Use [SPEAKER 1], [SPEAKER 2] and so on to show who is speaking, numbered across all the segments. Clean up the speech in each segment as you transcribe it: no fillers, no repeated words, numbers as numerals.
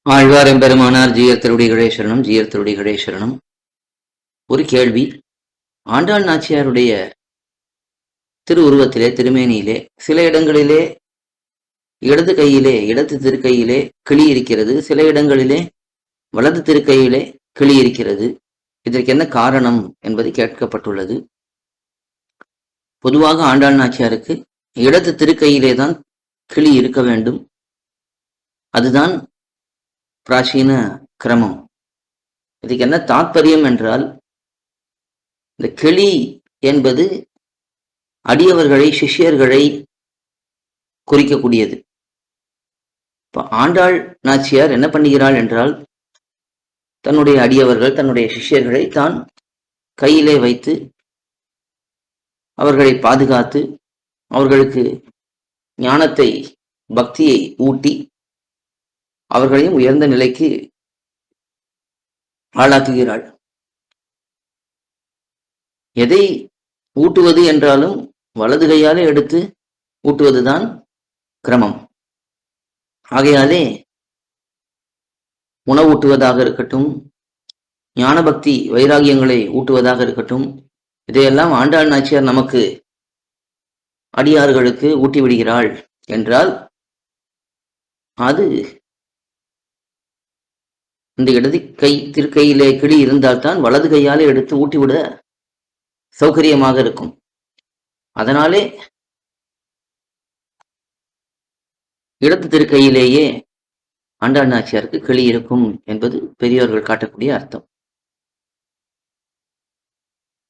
[SPEAKER 1] ஆழ்வார் எம்பெருமானார் ஜீயர் திருவடிகளே சரணம், ஜீயர் திருவடிகளே சரணம். ஒரு கேள்வி. ஆண்டாள் நாச்சியாருடைய திருவுருவத்திலே, திருமேனியிலே சில இடங்களிலே இடது கையிலே, இடது திருக்கையிலே கிளி இருக்கிறது, சில இடங்களிலே வலது திருக்கையிலே கிளி இருக்கிறது. இதற்கு என்ன காரணம் என்பது கேட்கப்பட்டுள்ளது. பொதுவாக ஆண்டாள் நாச்சியாருக்கு இடது திருக்கையிலே தான் கிளி இருக்க வேண்டும். அதுதான் பிராச்சீன கிரமம். இதுக்கு என்ன தாத்பரியம் என்றால், இந்த கிளி என்பது அடியவர்களை, சிஷ்யர்களை குறிக்கக்கூடியது. இப்ப ஆண்டாள் நாச்சியார் என்ன பண்ணுகிறாள் என்றால், தன்னுடைய அடியவர்கள், தன்னுடைய சிஷ்யர்களை தான் கையிலே வைத்து அவர்களை பாதுகாத்து அவர்களுக்கு ஞானத்தை, பக்தியை ஊட்டி அவர்களையும் உயர்ந்த நிலைக்கு ஆளாக்குகிறாள். எதை ஊட்டுவது என்றாலும் வலது கையாலே எடுத்து ஊட்டுவதுதான் கிரமம். ஆகையாலே உணவூட்டுவதாக இருக்கட்டும், ஞான பக்தி வைராகியங்களை ஊட்டுவதாக இருக்கட்டும், இதையெல்லாம் ஆண்டாள் நாச்சியார் நமக்கு, அடியார்களுக்கு ஊட்டி விடுகிறாள் என்றால், அது இந்த இடது கை திருக்கையிலே கிளி இருந்தால்தான் வலது கையாலே எடுத்து ஊட்டிவிட சௌகரியமாக இருக்கும். அதனாலே இடது திருக்கையிலேயே ஆண்டாள் நாச்சியாருக்கு கிளி இருக்கும் என்பது பெரியவர்கள் காட்டக்கூடிய அர்த்தம்.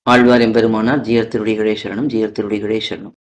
[SPEAKER 1] ஆழ்வார் எம்பெருமானார் ஜீயர் திருவடிகளே சரணம், ஜீயர் திருவடிகளே சரணம்.